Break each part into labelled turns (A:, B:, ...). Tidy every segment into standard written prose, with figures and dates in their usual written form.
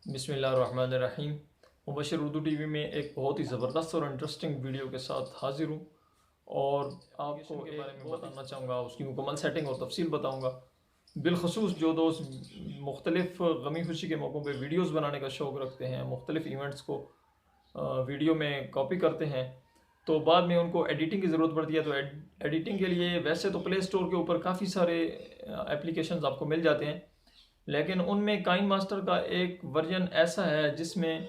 A: बिस्मिल्लाहिर्रहमानिर्रहीम। मुबश्शिर उर्दू टीवी में एक बहुत ही ज़बरदस्त और इंटरेस्टिंग वीडियो के साथ हाजिर हूँ और आपको के बारे में बताना चाहूँगा, उसकी मुकम्मल सेटिंग और तफसील बताऊँगा। बिलखसूस जो दोस्त मुख्तलिफ़ गमी खुशी के मौक़ों पे वीडियोज़ बनाने का शौक़ रखते हैं, मुख्तलिफ़ इवेंट्स को वीडियो में कॉपी करते हैं, तो बाद में उनको एडिटिंग की ज़रूरत पड़ती है। तो एडिटिंग के लिए वैसे तो प्ले स्टोर के ऊपर काफ़ी सारे एप्लीकेशंस आपको मिल जाते हैं, लेकिन उनमें काइन मास्टर का एक वर्जन ऐसा है जिसमें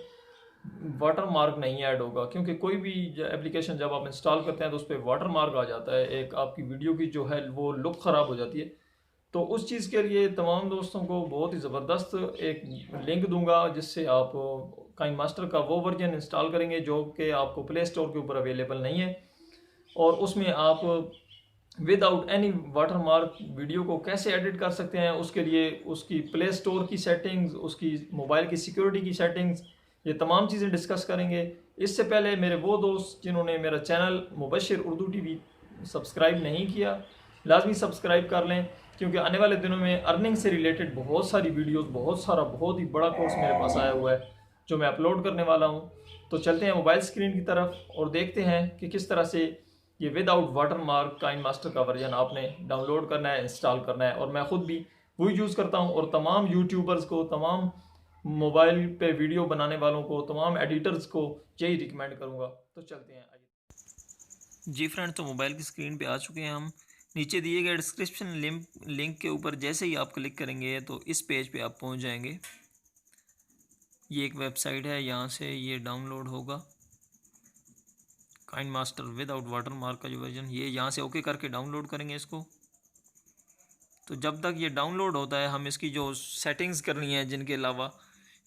A: वाटर मार्क नहीं ऐड होगा, क्योंकि कोई भी एप्लीकेशन जब आप इंस्टॉल करते हैं तो उस पर वाटर मार्क आ जाता है, एक आपकी वीडियो की जो है वो लुक ख़राब हो जाती है। तो उस चीज़ के लिए तमाम दोस्तों को बहुत ही ज़बरदस्त एक लिंक दूंगा जिससे आप काइन मास्टर का वो वर्जन इंस्टॉल करेंगे जो कि आपको प्ले स्टोर के ऊपर अवेलेबल नहीं है, और उसमें आप without any water mark video को कैसे एडिट कर सकते हैं, उसके लिए उसकी प्ले स्टोर की सेटिंग्स, उसकी मोबाइल की सिक्योरिटी की सेटिंग्स, ये तमाम चीज़ें डिस्कस करेंगे। इससे पहले मेरे वो दोस्त जिन्होंने मेरा channel Mubashshir Urdu TV subscribe नहीं किया, लाजमी सब्सक्राइब कर लें, क्योंकि आने वाले दिनों में अर्निंग से रिलेटेड बहुत सारी वीडियोस, बहुत ही बड़ा कोर्स मेरे पास आया हुआ है जो मैं अपलोड करने वाला हूँ। तो चलते हैं मोबाइल स्क्रीन की तरफ और देखते हैं कि किस तरह से ये without watermark Kine Master का वर्जन आपने डाउनलोड करना है, इंस्टॉल करना है। और मैं ख़ुद भी वही यूज़ करता हूँ और तमाम यूट्यूबर्स को, तमाम मोबाइल पे वीडियो बनाने वालों को, तमाम एडिटर्स को यही रिकमेंड करूँगा। तो चलते हैं, आइए।
B: जी फ्रेंड, तो मोबाइल की स्क्रीन पे आ चुके हैं हम। नीचे दिए गए डिस्क्रिप्शन लिंक के ऊपर जैसे ही आप क्लिक करेंगे तो इस पेज पे आप पहुंच जाएंगे। ये एक वेबसाइट है, यहाँ से ये डाउनलोड होगा Kine Master without watermark का जो वर्जन, ये यहाँ से ओके करके डाउनलोड करेंगे इसको। तो जब तक ये डाउनलोड होता है हम इसकी जो सेटिंग्स करनी है, जिनके अलावा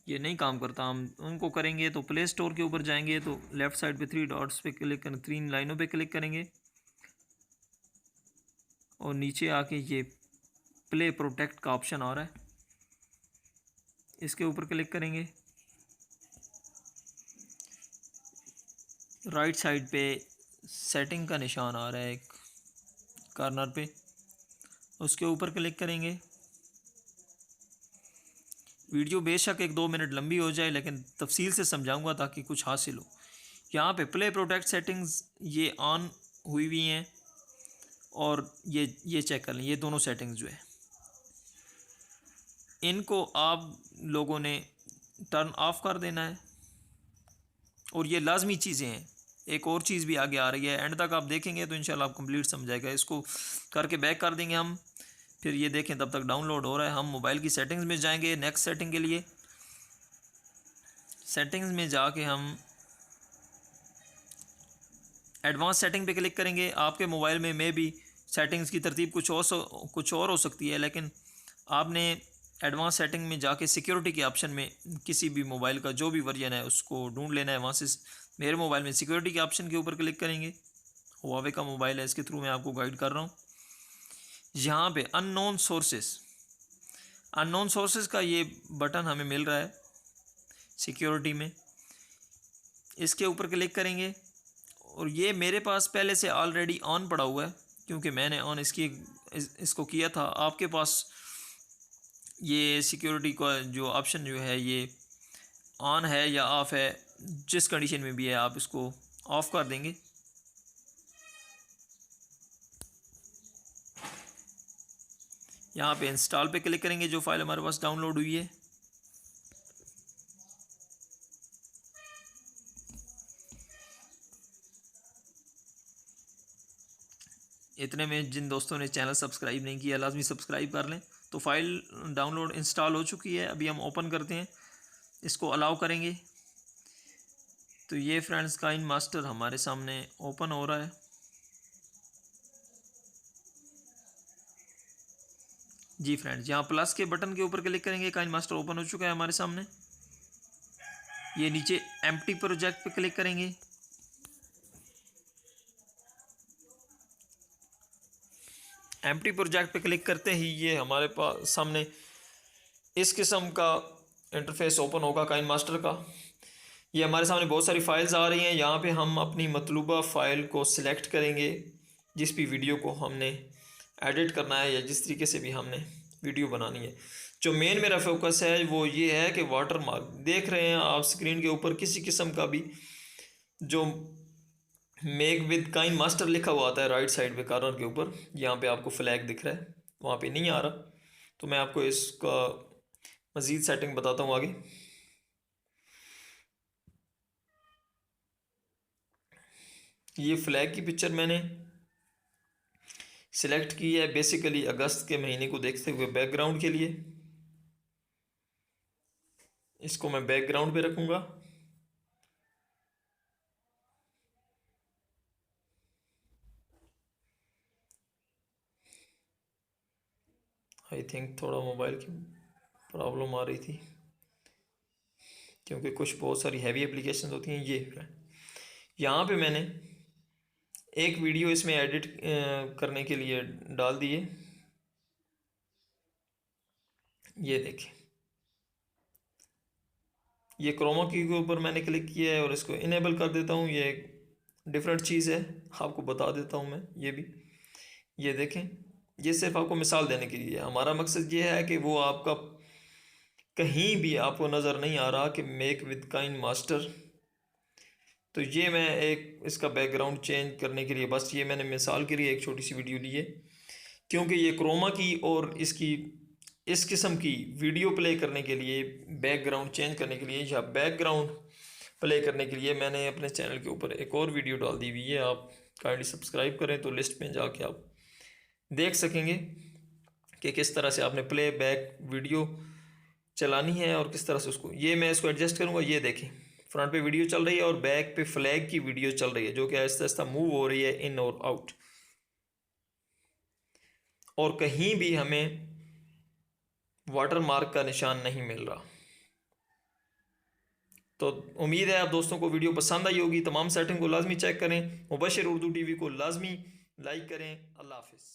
B: ये नहीं काम करता, हम उनको करेंगे। तो प्ले स्टोर के ऊपर जाएंगे तो लेफ़्ट साइड पे 3 डॉट्स पे क्लिक करें, 3 लाइनों पे क्लिक करेंगे और नीचे आके ये प्ले प्रोटेक्ट का ऑप्शन आ रहा है, इसके ऊपर क्लिक करेंगे। राइट साइड पे सेटिंग का निशान आ रहा है एक कॉर्नर पे, उसके ऊपर क्लिक करेंगे। वीडियो बेशक 1-2 मिनट लंबी हो जाए, लेकिन तफसील से समझाऊंगा ताकि कुछ हासिल हो। यहाँ पे प्ले प्रोटेक्ट सेटिंग्स ये ऑन हुई हुई हैं, और ये चेक कर लें, ये दोनों सेटिंग्स जो है इनको आप लोगों ने टर्न ऑफ कर देना है, और ये लाजमी चीज़ें हैं। एक और चीज़ भी आगे आ रही है, एंड तक आप देखेंगे तो इंशाल्लाह आप कंप्लीट समझाएगा। इसको करके बैक कर देंगे हम, फिर ये देखें तब तक डाउनलोड हो रहा है। हम मोबाइल की सेटिंग्स में जाएंगे। नेक्स्ट सेटिंग के लिए सेटिंग्स में जाके हम एडवांस सेटिंग पे क्लिक करेंगे। आपके मोबाइल में भी सेटिंग्स की तरतीब कुछ और हो सकती है, लेकिन आपने एडवांस सेटिंग में जाके सिक्योरिटी के ऑप्शन में किसी भी मोबाइल का जो भी वर्जन है उसको ढूंढ लेना है। वहाँ से मेरे मोबाइल में सिक्योरिटी के ऑप्शन के ऊपर क्लिक करेंगे। हुआवे का मोबाइल है, इसके थ्रू मैं आपको गाइड कर रहा हूँ। यहाँ पे अननोन सोर्सेज का ये बटन हमें मिल रहा है सिक्योरिटी में, इसके ऊपर क्लिक करेंगे। और ये मेरे पास पहले से ऑलरेडी ऑन पड़ा हुआ है, क्योंकि मैंने ऑन इसको किया था। आपके पास ये सिक्योरिटी का जो ऑप्शन जो है ये ऑन है या ऑफ़ है, जिस कंडीशन में भी है आप इसको ऑफ़ कर देंगे। यहाँ पे इंस्टॉल पे क्लिक करेंगे, जो फाइल हमारे पास डाउनलोड हुई है। इतने में जिन दोस्तों ने चैनल सब्सक्राइब नहीं किया लाजमी सब्सक्राइब कर लें। तो फाइल डाउनलोड इंस्टॉल हो चुकी है। अभी हम ओपन करते हैं, इसको अलाउ करेंगे। तो ये फ्रेंड्स काइन मास्टर हमारे सामने ओपन हो रहा है। जी फ्रेंड्स, यहाँ प्लस के बटन के ऊपर क्लिक करेंगे, काइन मास्टर ओपन हो चुका है हमारे सामने। ये नीचे एम्प्टी प्रोजेक्ट पे क्लिक करेंगे। एम्प्टी प्रोजेक्ट पे क्लिक करते ही ये हमारे पास सामने इस किस्म का इंटरफेस ओपन होगा काइन मास्टर का। ये हमारे सामने बहुत सारी फ़ाइल्स आ रही हैं। यहाँ पे हम अपनी मतलूबा फ़ाइल को सिलेक्ट करेंगे, जिस भी वीडियो को हमने एडिट करना है या जिस तरीके से भी हमने वीडियो बनानी है। जो मेन मेरा फोकस है वो ये है कि वाटर मार्क देख रहे हैं आप स्क्रीन के ऊपर, किसी किस्म का भी जो मेक विद काइन मास्टर लिखा हुआ आता है राइट साइड पे कॉर्नर के ऊपर, यहाँ पे आपको फ्लैग दिख रहा है, वहाँ पे नहीं आ रहा। तो मैं आपको इसका मज़ीद सेटिंग बताता हूँ आगे। ये फ्लैग की पिक्चर मैंने सिलेक्ट की है बेसिकली अगस्त के महीने को देखते हुए बैकग्राउंड के लिए। इसको मैं बैकग्राउंड पे रखूँगा। आई थिंक थोड़ा मोबाइल की प्रॉब्लम आ रही थी, क्योंकि कुछ बहुत सारी हैवी एप्लीकेशन होती हैं। ये यहाँ पे मैंने एक वीडियो इसमें एडिट करने के लिए डाल दिए। ये देखें, ये क्रोमा की के ऊपर मैंने क्लिक किया है और इसको इनेबल कर देता हूँ। ये एक डिफरेंट चीज़ है, आपको बता देता हूँ मैं ये भी। ये देखें, ये सिर्फ आपको मिसाल देने के लिए। हमारा मकसद ये है कि वो आपका कहीं भी आपको नज़र नहीं आ रहा कि मेक विद काइन मास्टर। तो ये मैं एक इसका बैकग्राउंड चेंज करने के लिए बस ये मैंने मिसाल के लिए एक छोटी सी वीडियो ली है, क्योंकि ये क्रोमा की और इसकी इस किस्म की वीडियो प्ले करने के लिए, बैकग्राउंड चेंज करने के लिए या बैकग्राउंड प्ले करने के लिए मैंने अपने चैनल के ऊपर एक और वीडियो डाल दी हुई है। आप काइंडली सब्सक्राइब करें तो लिस्ट में जाके आप देख सकेंगे कि किस तरह से आपने प्ले बैक वीडियो चलानी है और किस तरह से उसको, ये मैं इसको एडजस्ट करूँगा। ये देखें, फ्रंट पे वीडियो चल रही है और बैक पे फ्लैग की वीडियो चल रही है, जो कि आहिस्ता आहिस्ता मूव हो रही है इन और आउट, और कहीं भी हमें वाटर मार्क का निशान नहीं मिल रहा। तो उम्मीद है आप दोस्तों को वीडियो पसंद आई होगी। तमाम सेटिंग को लाजमी चेक करें, मुबशिर उर्दू टीवी को लाजमी लाइक करें। अल्लाह हाफिज़।